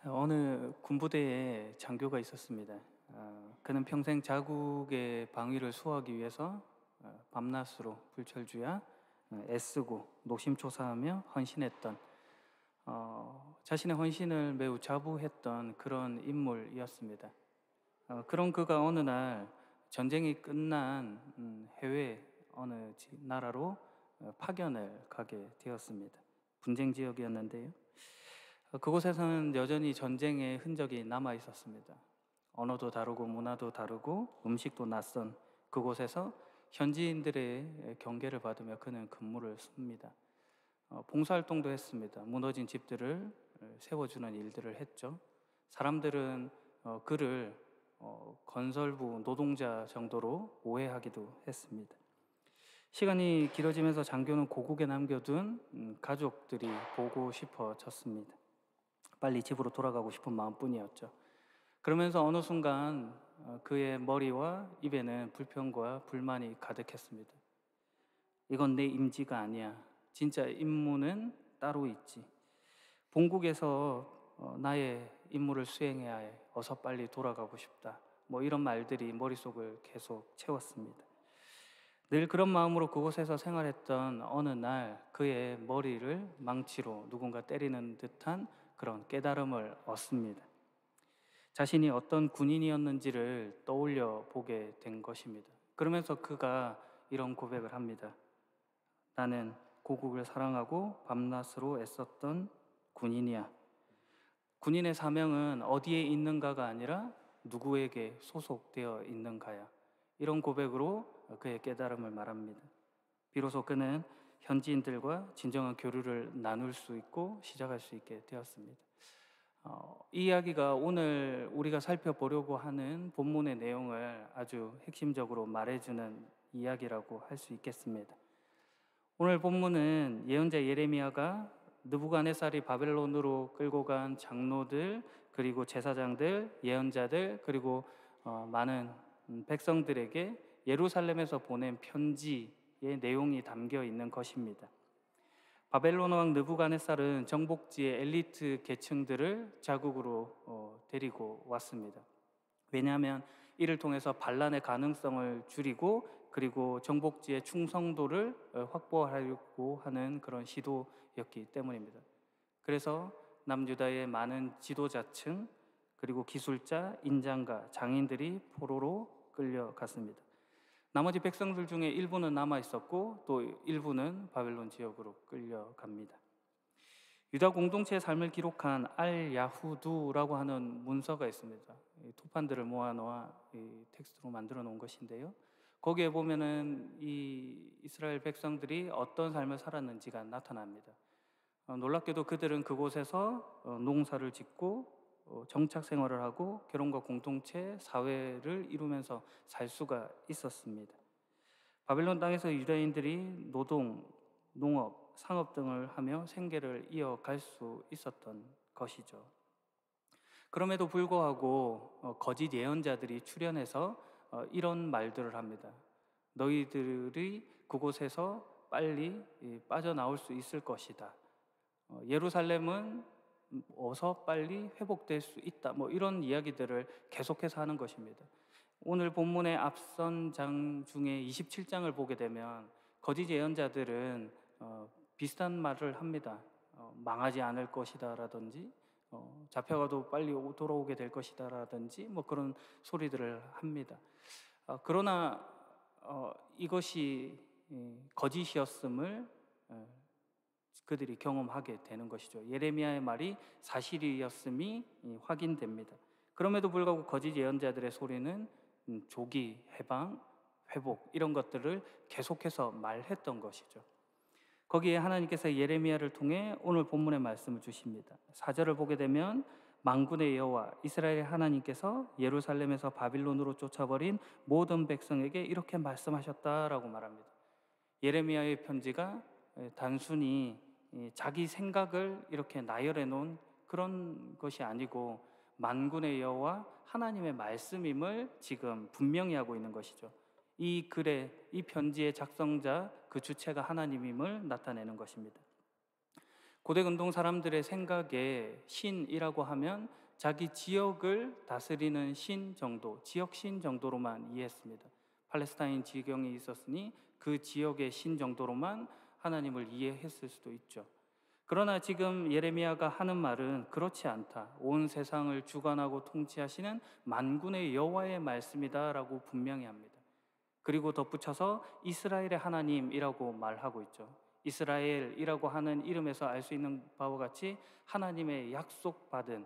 어느 군부대에 장교가 있었습니다. 그는 평생 자국의 방위를 수호하기 위해서 밤낮으로 불철주야 애쓰고 노심초사하며 헌신했던, 자신의 헌신을 매우 자부했던 그런 인물이었습니다. 그런 그가 어느 날 전쟁이 끝난 해외 어느 나라로 파견을 가게 되었습니다. 분쟁 지역이었는데요. 그곳에서는 여전히 전쟁의 흔적이 남아 있었습니다. 언어도 다르고 문화도 다르고 음식도 낯선 그곳에서 현지인들의 경계를 받으며 그는 근무를 씁니다. 봉사활동도 했습니다. 무너진 집들을 세워주는 일들을 했죠. 사람들은 그를 건설부 노동자 정도로 오해하기도 했습니다. 시간이 길어지면서 장교는 고국에 남겨둔 가족들이 보고 싶어졌습니다. 빨리 집으로 돌아가고 싶은 마음뿐이었죠. 그러면서 어느 순간 그의 머리와 입에는 불평과 불만이 가득했습니다. 이건 내 임지가 아니야. 진짜 임무는 따로 있지. 본국에서 나의 임무를 수행해야 해. 어서 빨리 돌아가고 싶다. 이런 말들이 머릿속을 계속 채웠습니다. 늘 그런 마음으로 그곳에서 생활했던 어느 날 그의 머리를 망치로 누군가 때리는 듯한 그런 깨달음을 얻습니다. 자신이 어떤 군인이었는지를 떠올려 보게 된 것입니다. 그러면서 그가 이런 고백을 합니다. 나는 고국을 사랑하고 밤낮으로 애썼던 군인이야. 군인의 사명은 어디에 있는가가 아니라 누구에게 소속되어 있는가야. 이런 고백으로 그의 깨달음을 말합니다. 비로소 그는 현지인들과 진정한 교류를 나눌 수 있고 시작할 수 있게 되었습니다. 이 이야기가 오늘 우리가 살펴보려고 하는 본문의 내용을 아주 핵심적으로 말해주는 이야기라고 할 수 있겠습니다. 오늘 본문은 예언자 예레미야가 느부갓네살이 바벨론으로 끌고 간 장로들, 그리고 제사장들, 예언자들, 그리고 많은 백성들에게 예루살렘에서 보낸 편지의 내용이 담겨 있는 것입니다. 바벨론 왕 느부갓네살은 정복지의 엘리트 계층들을 자국으로 데리고 왔습니다. 왜냐하면 이를 통해서 반란의 가능성을 줄이고 그리고 정복지의 충성도를 확보하려고 하는 그런 시도였기 때문입니다. 그래서 남유다의 많은 지도자층 그리고 기술자, 인장가, 장인들이 포로로 끌려갔습니다. 나머지 백성들 중에 일부는 남아 있었고 또 일부는 바벨론 지역으로 끌려갑니다. 유다 공동체의 삶을 기록한 알 야후두라고 하는 문서가 있습니다. 토판들을 모아놓아 텍스트로 만들어 놓은 것인데요. 거기에 보면은 이 이스라엘 백성들이 어떤 삶을 살았는지가 나타납니다. 놀랍게도 그들은 그곳에서 농사를 짓고 정착 생활을 하고 결혼과 공동체, 사회를 이루면서 살 수가 있었습니다. 바벨론 땅에서 유다인들이 노동, 농업, 상업 등을 하며 생계를 이어갈 수 있었던 것이죠. 그럼에도 불구하고 거짓 예언자들이 출현해서 이런 말들을 합니다. 너희들이 그곳에서 빨리 빠져나올 수 있을 것이다. 예루살렘은 어서 빨리 회복될 수 있다. 이런 이야기들을 계속해서 하는 것입니다. 오늘 본문의 앞선 장 중에 27장을 보게 되면 거짓 예언자들은 비슷한 말을 합니다. 망하지 않을 것이다 라든지 잡혀가도 빨리 돌아오게 될 것이다 라든지 그런 소리들을 합니다. 그러나 이것이 거짓이었음을 그들이 경험하게 되는 것이죠. 예레미야의 말이 사실이었음이 확인됩니다. 그럼에도 불구하고 거짓 예언자들의 소리는 조기, 해방, 회복 이런 것들을 계속해서 말했던 것이죠. 거기에 하나님께서 예레미야를 통해 오늘 본문의 말씀을 주십니다. 4절을 보게 되면 만군의 여호와 이스라엘의 하나님께서 예루살렘에서 바빌론으로 쫓아버린 모든 백성에게 이렇게 말씀하셨다라고 말합니다. 예레미야의 편지가 단순히 자기 생각을 이렇게 나열해 놓은 그런 것이 아니고 만군의 여호와 하나님의 말씀임을 지금 분명히 하고 있는 것이죠. 이 글의 이 편지의 작성자 그 주체가 하나님임을 나타내는 것입니다. 고대 근동 사람들의 생각에 신이라고 하면 자기 지역을 다스리는 신 정도, 지역 신 정도로만 이해했습니다. 팔레스타인 지경이 있었으니 그 지역의 신 정도로만 하나님을 이해했을 수도 있죠. 그러나 지금 예레미야가 하는 말은 그렇지 않다. 온 세상을 주관하고 통치하시는 만군의 여호와의 말씀이다라고 분명히 합니다. 그리고 덧붙여서 이스라엘의 하나님이라고 말하고 있죠. 이스라엘이라고 하는 이름에서 알 수 있는 바와 같이 하나님의 약속받은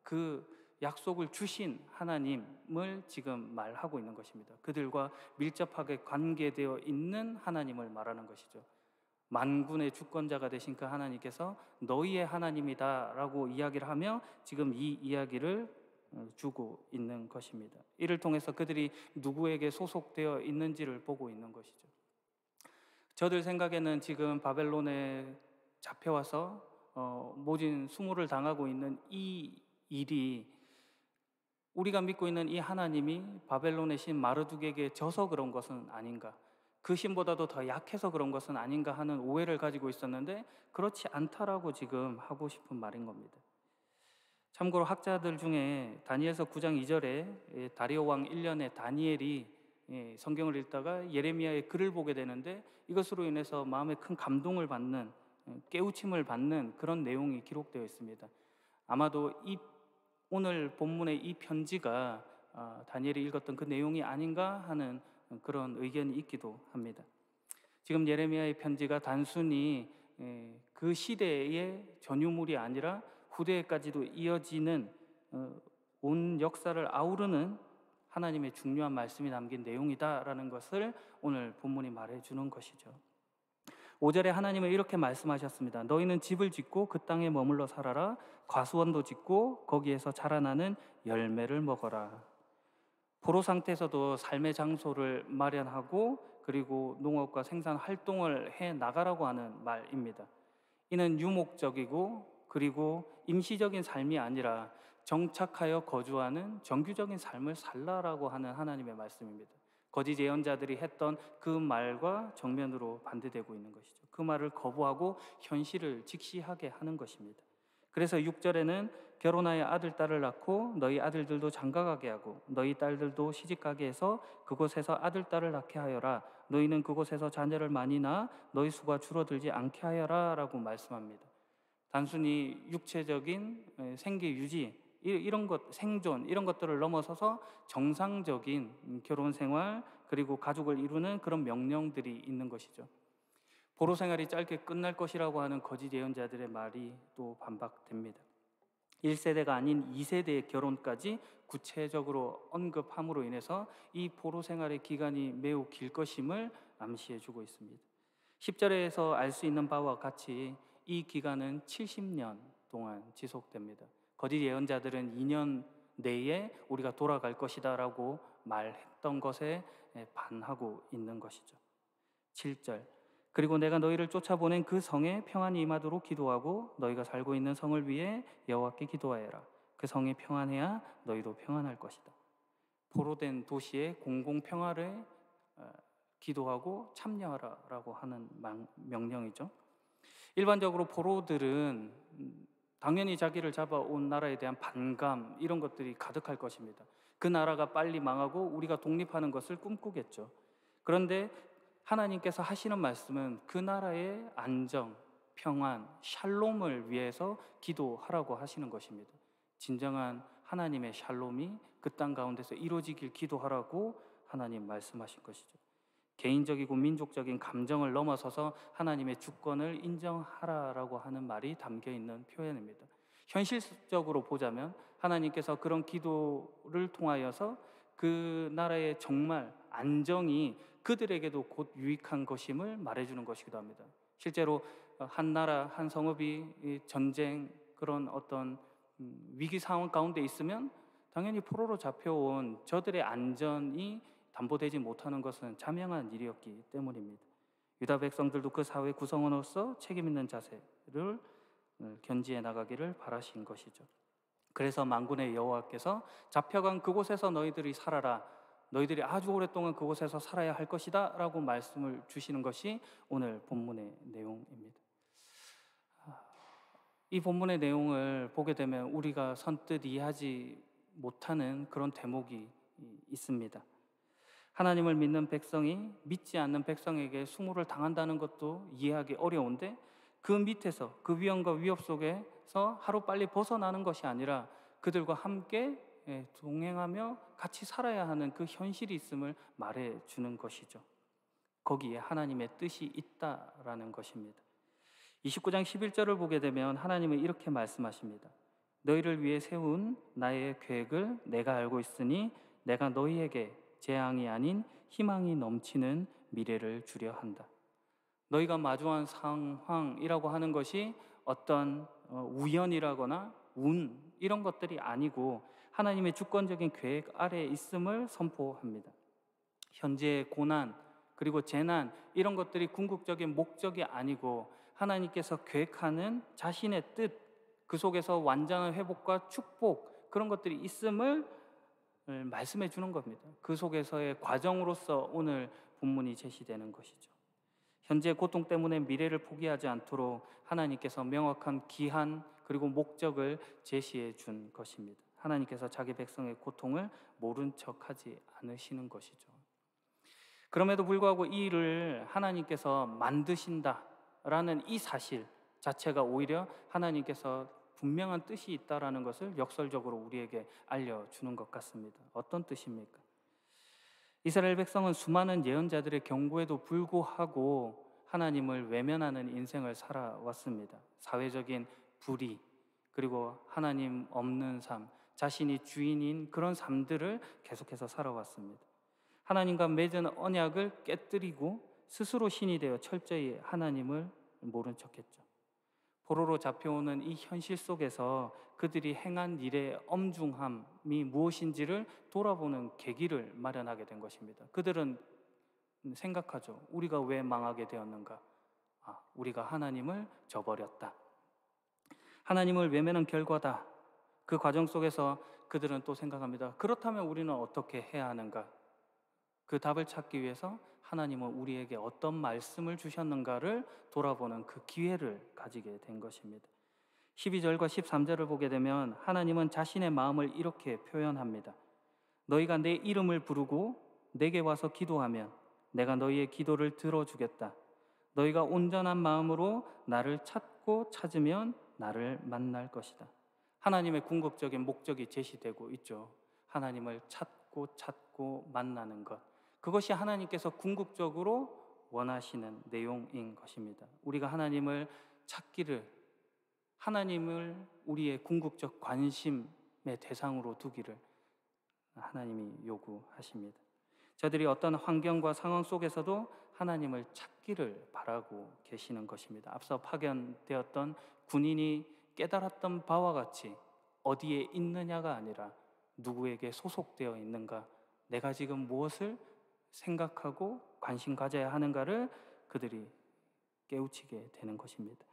그 약속을 주신 하나님을 지금 말하고 있는 것입니다. 그들과 밀접하게 관계되어 있는 하나님을 말하는 것이죠. 만군의 주권자가 되신 그 하나님께서 너희의 하나님이다 라고 이야기를 하며 지금 이 이야기를 주고 있는 것입니다. 이를 통해서 그들이 누구에게 소속되어 있는지를 보고 있는 것이죠. 저들 생각에는 지금 바벨론에 잡혀와서 모진 수모를 당하고 있는 이 일이 우리가 믿고 있는 이 하나님이 바벨론의 신 마르둑에게 져서 그런 것은 아닌가, 그 신보다도 더 약해서 그런 것은 아닌가 하는 오해를 가지고 있었는데 그렇지 않다라고 지금 하고 싶은 말인 겁니다. 참고로 학자들 중에 다니엘서 9장 2절에 다리오 왕 1년에 다니엘이 성경을 읽다가 예레미야의 글을 보게 되는데 이것으로 인해서 마음에 큰 감동을 받는, 깨우침을 받는 그런 내용이 기록되어 있습니다. 아마도 오늘 본문의 이 편지가 다니엘이 읽었던 그 내용이 아닌가 하는 그런 의견이 있기도 합니다. 지금 예레미야의 편지가 단순히 그 시대의 전유물이 아니라 후대에까지도 이어지는 온 역사를 아우르는 하나님의 중요한 말씀이 담긴 내용이다라는 것을 오늘 본문이 말해주는 것이죠. 5절에 하나님은 이렇게 말씀하셨습니다. 너희는 집을 짓고 그 땅에 머물러 살아라. 과수원도 짓고 거기에서 자라나는 열매를 먹어라. 포로 상태에서도 삶의 장소를 마련하고 그리고 농업과 생산 활동을 해 나가라고 하는 말입니다. 이는 유목적이고 그리고 임시적인 삶이 아니라 정착하여 거주하는 정규적인 삶을 살라라고 하는 하나님의 말씀입니다. 거짓 예언자들이 했던 그 말과 정면으로 반대되고 있는 것이죠. 그 말을 거부하고 현실을 직시하게 하는 것입니다. 그래서 6절에는 결혼하여 아들, 딸을 낳고 너희 아들들도 장가가게 하고 너희 딸들도 시집가게 해서 그곳에서 아들, 딸을 낳게 하여라. 너희는 그곳에서 자녀를 많이 낳아 너희 수가 줄어들지 않게 하여라 라고 말씀합니다. 단순히 육체적인 생계 유지, 이런 것, 생존 이런 것들을 넘어서서 정상적인 결혼 생활 그리고 가족을 이루는 그런 명령들이 있는 것이죠. 포로 생활이 짧게 끝날 것이라고 하는 거짓 예언자들의 말이 또 반박됩니다. 1세대가 아닌 2세대의 결혼까지 구체적으로 언급함으로 인해서 이 포로 생활의 기간이 매우 길 것임을 암시해 주고 있습니다. 10절에서 알 수 있는 바와 같이 이 기간은 70년 동안 지속됩니다. 거짓 예언자들은 2년 내에 우리가 돌아갈 것이다 라고 말했던 것에 반하고 있는 것이죠. 7절 그리고 내가 너희를 쫓아보낸 그 성에 평안이 임하도록 기도하고 너희가 살고 있는 성을 위해 여호와께 기도하여라. 그 성이 평안해야 너희도 평안할 것이다. 포로된 도시의 공공평화를 기도하고 참여하라라고 하는 명령이죠. 일반적으로 포로들은 당연히 자기를 잡아온 나라에 대한 반감 이런 것들이 가득할 것입니다. 그 나라가 빨리 망하고 우리가 독립하는 것을 꿈꾸겠죠. 그런데 하나님께서 하시는 말씀은 그 나라의 안정, 평안, 샬롬을 위해서 기도하라고 하시는 것입니다. 진정한 하나님의 샬롬이 그 땅 가운데서 이루어지길 기도하라고 하나님 말씀하신 것이죠. 개인적이고 민족적인 감정을 넘어서서 하나님의 주권을 인정하라라고 하는 말이 담겨 있는 표현입니다. 현실적으로 보자면 하나님께서 그런 기도를 통하여서 그 나라의 정말 안정이 그들에게도 곧 유익한 것임을 말해주는 것이기도 합니다. 실제로 한 나라, 한 성읍이 전쟁 그런 어떤 위기 상황 가운데 있으면 당연히 포로로 잡혀온 저들의 안전이 담보되지 못하는 것은 자명한 일이었기 때문입니다. 유다 백성들도 그 사회 구성원으로서 책임 있는 자세를 견지해 나가기를 바라신 것이죠. 그래서 만군의 여호와께서 잡혀간 그곳에서 너희들이 살아라. 너희들이 아주 오랫동안 그곳에서 살아야 할 것이다 라고 말씀을 주시는 것이 오늘 본문의 내용입니다. 이 본문의 내용을 보게 되면 우리가 선뜻 이해하지 못하는 그런 대목이 있습니다. 하나님을 믿는 백성이 믿지 않는 백성에게 수모를 당한다는 것도 이해하기 어려운데, 그 밑에서 그 위험과 위협 속에서 하루빨리 벗어나는 것이 아니라 그들과 함께 동행하며 같이 살아야 하는 그 현실이 있음을 말해주는 것이죠. 거기에 하나님의 뜻이 있다라는 것입니다. 29장 11절을 보게 되면 하나님은 이렇게 말씀하십니다. 너희를 위해 세운 나의 계획을 내가 알고 있으니 내가 너희에게 재앙이 아닌 희망이 넘치는 미래를 주려 한다. 너희가 마주한 상황이라고 하는 것이 어떤 우연이라거나 운 이런 것들이 아니고 하나님의 주권적인 계획 아래에 있음을 선포합니다. 현재의 고난 그리고 재난 이런 것들이 궁극적인 목적이 아니고 하나님께서 계획하는 자신의 뜻, 그 속에서 완전한 회복과 축복 그런 것들이 있음을 말씀해 주는 겁니다. 그 속에서의 과정으로서 오늘 본문이 제시되는 것이죠. 현재 고통 때문에 미래를 포기하지 않도록 하나님께서 명확한 기한 그리고 목적을 제시해 준 것입니다. 하나님께서 자기 백성의 고통을 모른 척하지 않으시는 것이죠. 그럼에도 불구하고 이 일을 하나님께서 만드신다라는 이 사실 자체가 오히려 하나님께서 분명한 뜻이 있다라는 것을 역설적으로 우리에게 알려주는 것 같습니다. 어떤 뜻입니까? 이스라엘 백성은 수많은 예언자들의 경고에도 불구하고 하나님을 외면하는 인생을 살아왔습니다. 사회적인 불의, 그리고 하나님 없는 삶, 자신이 주인인 그런 삶들을 계속해서 살아왔습니다. 하나님과 맺은 언약을 깨뜨리고 스스로 신이 되어 철저히 하나님을 모른 척했죠. 포로로 잡혀오는 이 현실 속에서 그들이 행한 일의 엄중함이 무엇인지를 돌아보는 계기를 마련하게 된 것입니다. 그들은 생각하죠. 우리가 왜 망하게 되었는가? 우리가 하나님을 저버렸다. 하나님을 외면한 결과다. 그 과정 속에서 그들은 또 생각합니다. 그렇다면 우리는 어떻게 해야 하는가? 그 답을 찾기 위해서 하나님은 우리에게 어떤 말씀을 주셨는가를 돌아보는 그 기회를 가지게 된 것입니다. 12절과 13절을 보게 되면 하나님은 자신의 마음을 이렇게 표현합니다. 너희가 내 이름을 부르고 내게 와서 기도하면 내가 너희의 기도를 들어주겠다. 너희가 온전한 마음으로 나를 찾고 찾으면 나를 만날 것이다. 하나님의 궁극적인 목적이 제시되고 있죠. 하나님을 찾고 만나는 것. 그것이 하나님께서 궁극적으로 원하시는 내용인 것입니다. 우리가 하나님을 찾기를, 하나님을 우리의 궁극적 관심의 대상으로 두기를 하나님이 요구하십니다. 저들이 어떤 환경과 상황 속에서도 하나님을 찾기를 바라고 계시는 것입니다. 앞서 파견되었던 군인이 깨달았던 바와 같이 어디에 있느냐가 아니라 누구에게 소속되어 있는가, 내가 지금 무엇을 생각하고 관심 가져야 하는가를 그들이 깨우치게 되는 것입니다.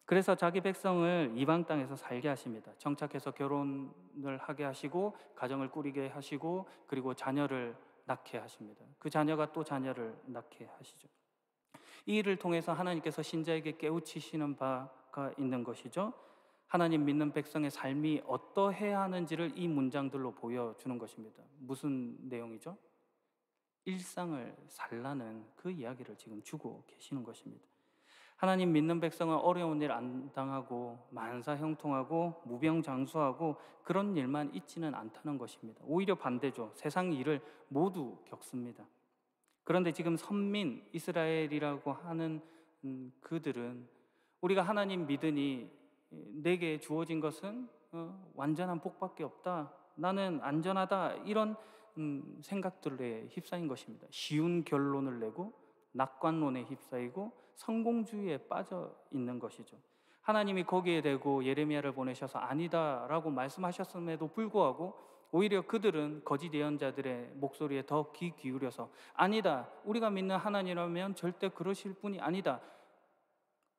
그래서 자기 백성을 이방 땅에서 살게 하십니다. 정착해서 결혼을 하게 하시고 가정을 꾸리게 하시고 그리고 자녀를 낳게 하십니다. 그 자녀가 또 자녀를 낳게 하시죠. 이 일을 통해서 하나님께서 신자에게 깨우치시는 바가 있는 것이죠. 하나님 믿는 백성의 삶이 어떠해야 하는지를 이 문장들로 보여주는 것입니다. 무슨 내용이죠? 일상을 살라는 그 이야기를 지금 주고 계시는 것입니다. 하나님 믿는 백성은 어려운 일 안 당하고 만사형통하고 무병장수하고 그런 일만 있지는 않다는 것입니다. 오히려 반대죠. 세상 일을 모두 겪습니다. 그런데 지금 선민 이스라엘이라고 하는 그들은 우리가 하나님 믿으니 내게 주어진 것은 완전한 복밖에 없다, 나는 안전하다, 이런 생각들에 휩싸인 것입니다. 쉬운 결론을 내고 낙관론에 휩싸이고 성공주의에 빠져 있는 것이죠. 하나님이 거기에 대고 예레미야를 보내셔서 아니다라고 말씀하셨음에도 불구하고 오히려 그들은 거짓 예언자들의 목소리에 더 귀 기울여서 아니다, 우리가 믿는 하나님이라면 절대 그러실 분이 아니다,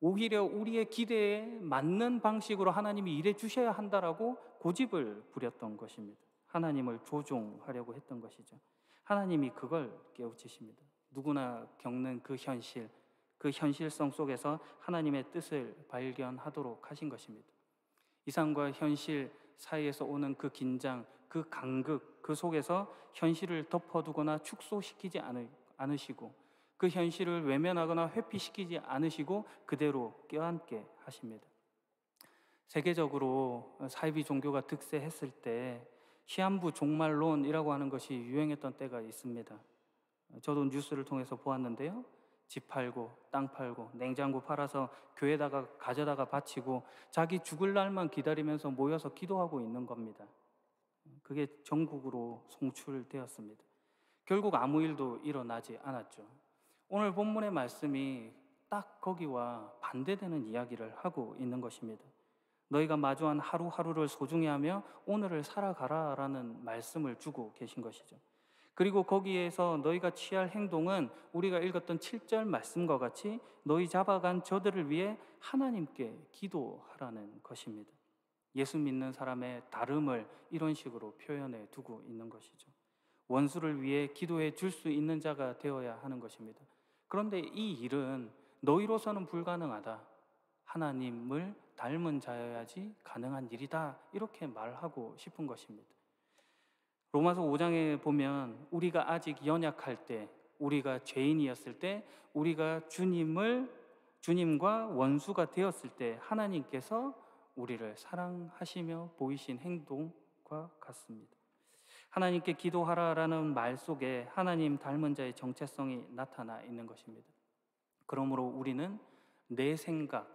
오히려 우리의 기대에 맞는 방식으로 하나님이 일해 주셔야 한다라고 고집을 부렸던 것입니다. 하나님을 조종하려고 했던 것이죠. 하나님이 그걸 깨우치십니다. 누구나 겪는 그 현실, 그 현실성 속에서 하나님의 뜻을 발견하도록 하신 것입니다. 이상과 현실 사이에서 오는 그 긴장, 그 간극, 그 속에서 현실을 덮어두거나 축소시키지 않으시고 그 현실을 외면하거나 회피시키지 않으시고 그대로 껴안게 하십니다. 세계적으로 사이비 종교가 득세했을 때 시한부 종말론이라고 하는 것이 유행했던 때가 있습니다. 저도 뉴스를 통해서 보았는데요. 집 팔고 땅 팔고 냉장고 팔아서 교회다가 가져다가 바치고 자기 죽을 날만 기다리면서 모여서 기도하고 있는 겁니다. 그게 전국으로 송출되었습니다. 결국 아무 일도 일어나지 않았죠. 오늘 본문의 말씀이 딱 거기와 반대되는 이야기를 하고 있는 것입니다. 너희가 마주한 하루하루를 소중히 하며 오늘을 살아가라라는 말씀을 주고 계신 것이죠. 그리고 거기에서 너희가 취할 행동은 우리가 읽었던 7절 말씀과 같이 너희 잡아간 저들을 위해 하나님께 기도하라는 것입니다. 예수 믿는 사람의 다름을 이런 식으로 표현해 두고 있는 것이죠. 원수를 위해 기도해 줄 수 있는 자가 되어야 하는 것입니다. 그런데 이 일은 너희로서는 불가능하다. 하나님을 닮은 자여야지 가능한 일이다. 이렇게 말하고 싶은 것입니다. 로마서 5장에 보면 우리가 아직 연약할 때, 우리가 죄인이었을 때, 우리가 주님과 원수가 되었을 때 하나님께서 우리를 사랑하시며 보이신 행동과 같습니다. 하나님께 기도하라라는 말 속에 하나님 닮은 자의 정체성이 나타나 있는 것입니다. 그러므로 우리는 내 생각,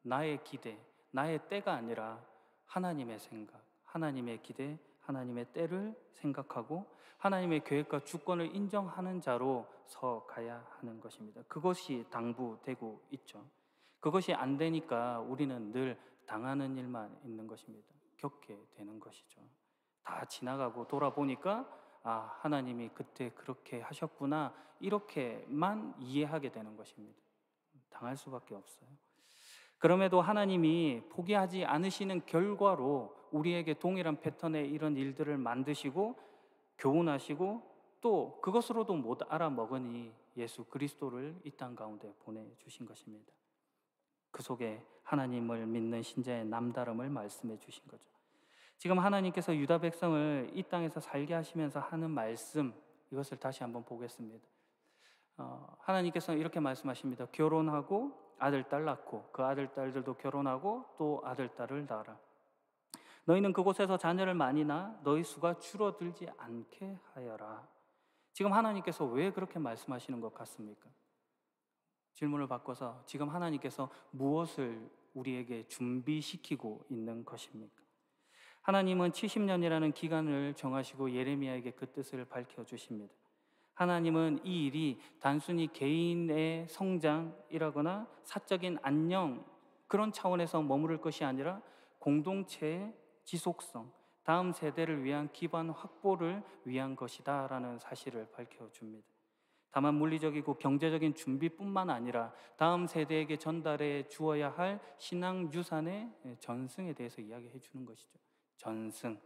나의 기대, 나의 때가 아니라 하나님의 생각, 하나님의 기대, 하나님의 때를 생각하고 하나님의 계획과 주권을 인정하는 자로 서 가야 하는 것입니다. 그것이 당부되고 있죠. 그것이 안 되니까 우리는 늘 당하는 일만 있는 것입니다. 겪게 되는 것이죠. 다 지나가고 돌아보니까 하나님이 그때 그렇게 하셨구나 이렇게만 이해하게 되는 것입니다. 당할 수밖에 없어요. 그럼에도 하나님이 포기하지 않으시는 결과로 우리에게 동일한 패턴의 이런 일들을 만드시고 교훈하시고 또 그것으로도 못 알아먹으니 예수 그리스도를 이 땅 가운데 보내주신 것입니다. 그 속에 하나님을 믿는 신자의 남다름을 말씀해 주신 거죠. 지금 하나님께서 유다 백성을 이 땅에서 살게 하시면서 하는 말씀, 이것을 다시 한번 보겠습니다. 하나님께서 이렇게 말씀하십니다. 결혼하고 아들, 딸 낳고 그 아들, 딸들도 결혼하고 또 아들, 딸을 낳아라. 너희는 그곳에서 자녀를 많이 낳아 너희 수가 줄어들지 않게 하여라. 지금 하나님께서 왜 그렇게 말씀하시는 것 같습니까? 질문을 바꿔서 지금 하나님께서 무엇을 우리에게 준비시키고 있는 것입니까? 하나님은 70년이라는 기간을 정하시고 예레미야에게 그 뜻을 밝혀주십니다. 하나님은 이 일이 단순히 개인의 성장이라거나 사적인 안녕 그런 차원에서 머무를 것이 아니라 공동체의 지속성, 다음 세대를 위한 기반 확보를 위한 것이다 라는 사실을 밝혀줍니다. 다만 물리적이고 경제적인 준비뿐만 아니라 다음 세대에게 전달해 주어야 할 신앙 유산의 전승에 대해서 이야기해 주는 것이죠. 전승,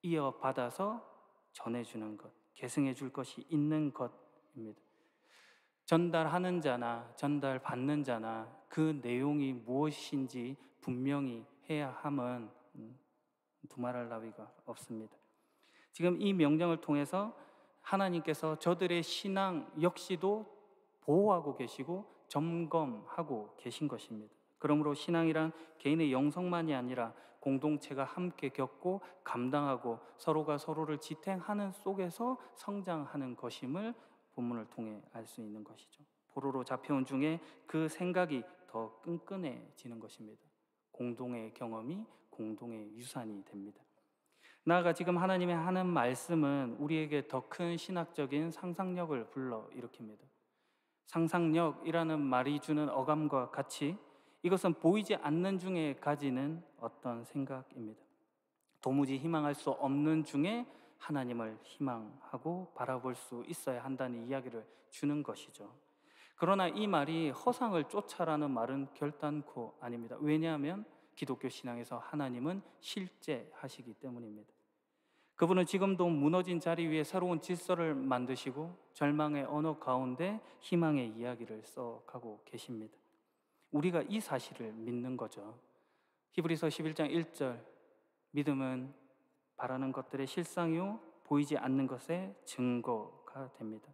이어받아서 전해주는 것, 계승해 줄 것이 있는 것입니다. 전달하는 자나 전달받는 자나 그 내용이 무엇인지 분명히 해야 함은 두말할 나위가 없습니다. 지금 이 명령을 통해서 하나님께서 저들의 신앙 역시도 보호하고 계시고 점검하고 계신 것입니다. 그러므로 신앙이란 개인의 영성만이 아니라 공동체가 함께 겪고 감당하고 서로가 서로를 지탱하는 속에서 성장하는 것임을 본문을 통해 알 수 있는 것이죠. 포로로 잡혀온 중에 그 생각이 더 끈끈해지는 것입니다. 공동의 경험이 공동의 유산이 됩니다. 나아가 지금 하나님의 하는 말씀은 우리에게 더 큰 신학적인 상상력을 불러일으킵니다. 상상력이라는 말이 주는 어감과 같이 이것은 보이지 않는 중에 가지는 어떤 생각입니다. 도무지 희망할 수 없는 중에 하나님을 희망하고 바라볼 수 있어야 한다는 이야기를 주는 것이죠. 그러나 이 말이 허상을 쫓아라는 말은 결단코 아닙니다. 왜냐하면 기독교 신앙에서 하나님은 실제하시기 때문입니다. 그분은 지금도 무너진 자리 위에 새로운 질서를 만드시고 절망의 언어 가운데 희망의 이야기를 써가고 계십니다. 우리가 이 사실을 믿는 거죠. 히브리서 11장 1절, 믿음은 바라는 것들의 실상이요 보이지 않는 것의 증거가 됩니다.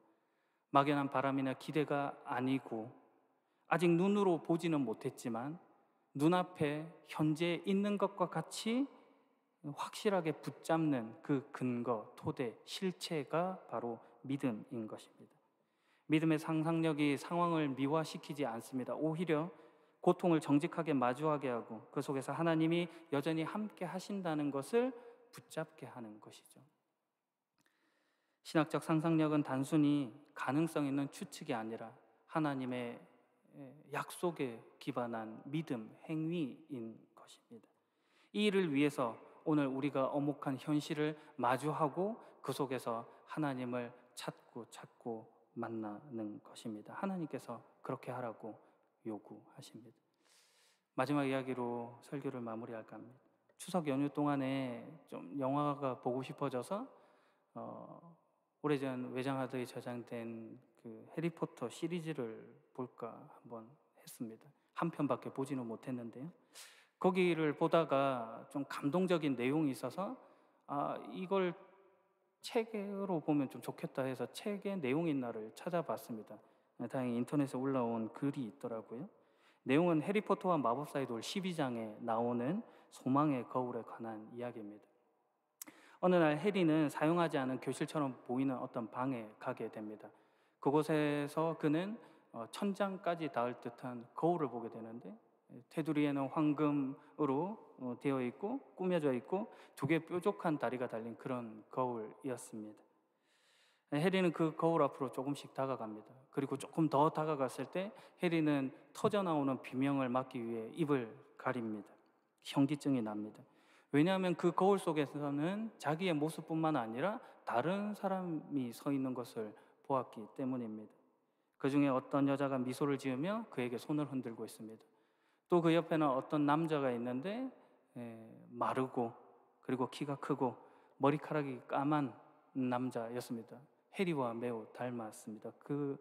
막연한 바람이나 기대가 아니고 아직 눈으로 보지는 못했지만 눈앞에 현재 있는 것과 같이 확실하게 붙잡는 그 근거, 토대, 실체가 바로 믿음인 것입니다. 믿음의 상상력이 상황을 미화시키지 않습니다. 오히려 고통을 정직하게 마주하게 하고 그 속에서 하나님이 여전히 함께 하신다는 것을 붙잡게 하는 것이죠. 신학적 상상력은 단순히 가능성 있는 추측이 아니라 하나님의 약속에 기반한 믿음, 행위인 것입니다. 이 일을 위해서 오늘 우리가 엄혹한 현실을 마주하고 그 속에서 하나님을 찾고 만나는 것입니다. 하나님께서 그렇게 하라고 요구하십니다. 마지막 이야기로 설교를 마무리할까 합니다. 추석 연휴 동안에 좀 영화가 보고 싶어져서 오래전 외장하드에 저장된 그 해리포터 시리즈를 볼까 한번 했습니다. 한 편밖에 보지는 못했는데요. 거기를 보다가 좀 감동적인 내용이 있어서 이걸 책으로 보면 좀 좋겠다 해서 책의 내용 있나를 찾아봤습니다. 다행히 인터넷에 올라온 글이 있더라고요. 내용은 해리포터와 마법사의 돌 12장에 나오는 소망의 거울에 관한 이야기입니다. 어느 날 해리는 사용하지 않은 교실처럼 보이는 어떤 방에 가게 됩니다. 그곳에서 그는 천장까지 닿을 듯한 거울을 보게 되는데 테두리에는 황금으로 되어 있고 꾸며져 있고 두 개의 뾰족한 다리가 달린 그런 거울이었습니다. 해리는 그 거울 앞으로 조금씩 다가갑니다. 그리고 조금 더 다가갔을 때 해리는 터져나오는 비명을 막기 위해 입을 가립니다. 현기증이 납니다. 왜냐하면 그 거울 속에서는 자기의 모습뿐만 아니라 다른 사람이 서 있는 것을 보았기 때문입니다. 그 중에 어떤 여자가 미소를 지으며 그에게 손을 흔들고 있습니다. 또 그 옆에는 어떤 남자가 있는데 마르고 그리고 키가 크고 머리카락이 까만 남자였습니다. 해리와 매우 닮았습니다. 그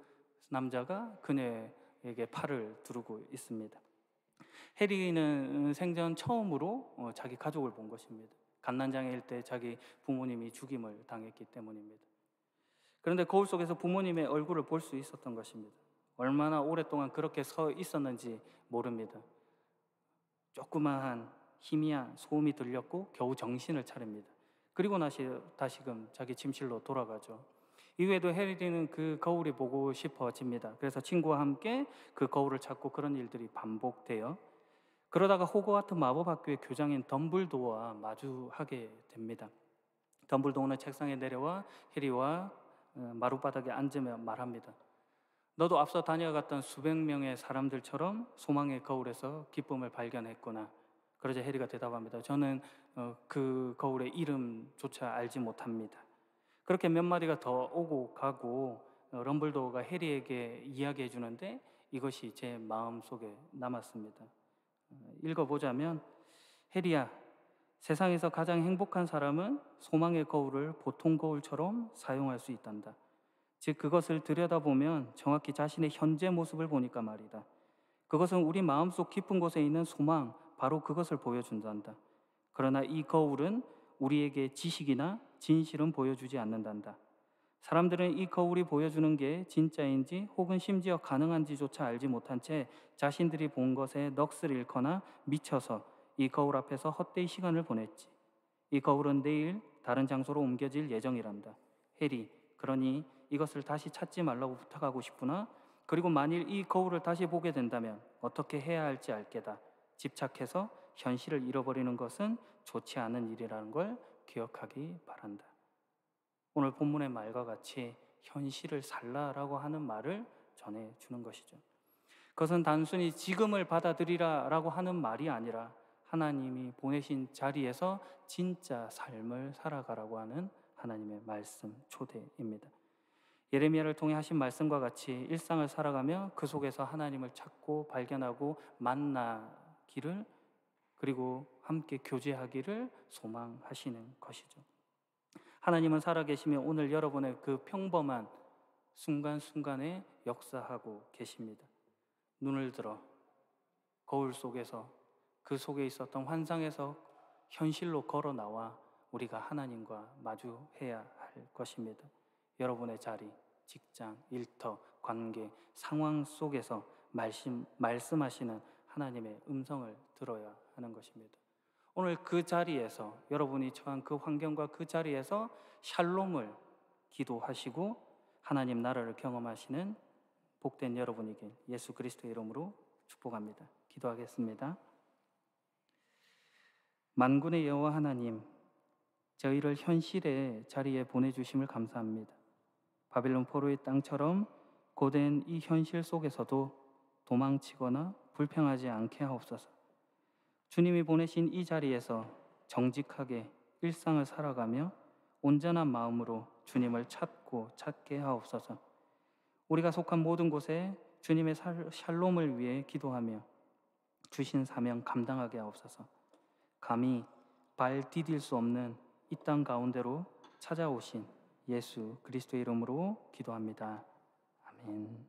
남자가 그녀에게 팔을 두르고 있습니다. 해리는 생전 처음으로 자기 가족을 본 것입니다. 갓난장애일 때 자기 부모님이 죽임을 당했기 때문입니다. 그런데 거울 속에서 부모님의 얼굴을 볼 수 있었던 것입니다. 얼마나 오랫동안 그렇게 서 있었는지 모릅니다. 조그마한 희미한 소음이 들렸고 겨우 정신을 차립니다. 그리고 다시금 자기 침실로 돌아가죠. 이후에도 해리는 그 거울이 보고 싶어집니다. 그래서 친구와 함께 그 거울을 찾고 그런 일들이 반복돼요. 그러다가 호그와트 마법학교의 교장인 덤블도어와 마주하게 됩니다. 덤블도어는 책상에 내려와 해리와 마룻바닥에 앉으며 말합니다. 너도 앞서 다녀갔던 수백 명의 사람들처럼 소망의 거울에서 기쁨을 발견했구나. 그러자 해리가 대답합니다. 저는 그 거울의 이름조차 알지 못합니다. 그렇게 몇 마디가 더 오고 가고 럼블도어가 해리에게 이야기해 주는데 이것이 제 마음속에 남았습니다. 읽어보자면, 해리야, 세상에서 가장 행복한 사람은 소망의 거울을 보통 거울처럼 사용할 수 있단다. 즉 그것을 들여다보면 정확히 자신의 현재 모습을 보니까 말이다. 그것은 우리 마음속 깊은 곳에 있는 소망, 바로 그것을 보여준단다. 그러나 이 거울은 우리에게 지식이나 진실은 보여주지 않는단다. 사람들은 이 거울이 보여주는 게 진짜인지 혹은 심지어 가능한지조차 알지 못한 채 자신들이 본 것에 넋을 잃거나 미쳐서 이 거울 앞에서 헛되이 시간을 보냈지. 이 거울은 내일 다른 장소로 옮겨질 예정이란다. 해리, 그러니 이것을 다시 찾지 말라고 부탁하고 싶구나. 그리고 만일 이 거울을 다시 보게 된다면 어떻게 해야 할지 알 게다. 집착해서 현실을 잃어버리는 것은 좋지 않은 일이라는 걸 기억하기 바란다. 오늘 본문의 말과 같이 현실을 살라라고 하는 말을 전해주는 것이죠. 그것은 단순히 지금을 받아들이라라고 하는 말이 아니라 하나님이 보내신 자리에서 진짜 삶을 살아가라고 하는 하나님의 말씀, 초대입니다. 예레미야를 통해 하신 말씀과 같이 일상을 살아가며 그 속에서 하나님을 찾고 발견하고 만나기를, 그리고 함께 교제하기를 소망하시는 것이죠. 하나님은 살아계시며 오늘 여러분의 그 평범한 순간순간에 역사하고 계십니다. 눈을 들어 거울 속에서 그 속에 있었던 환상에서 현실로 걸어 나와 우리가 하나님과 마주해야 할 것입니다. 여러분의 자리, 직장, 일터, 관계, 상황 속에서 말씀하시는 하나님의 음성을 들어야 하는 것입니다. 오늘 그 자리에서, 여러분이 처한 그 환경과 그 자리에서 샬롬을 기도하시고 하나님 나라를 경험하시는 복된 여러분이길 예수 그리스도의 이름으로 축복합니다. 기도하겠습니다. 만군의 여호와 하나님, 저희를 현실의 자리에 보내주심을 감사합니다. 바빌론 포로의 땅처럼 고된 이 현실 속에서도 도망치거나 불평하지 않게 하옵소서. 주님이 보내신 이 자리에서 정직하게 일상을 살아가며 온전한 마음으로 주님을 찾게 하옵소서. 우리가 속한 모든 곳에 주님의 샬롬을 위해 기도하며 주신 사명 감당하게 하옵소서. 감히 발 디딜 수 없는 이 땅 가운데로 찾아오신 예수 그리스도의 이름으로 기도합니다. 아멘.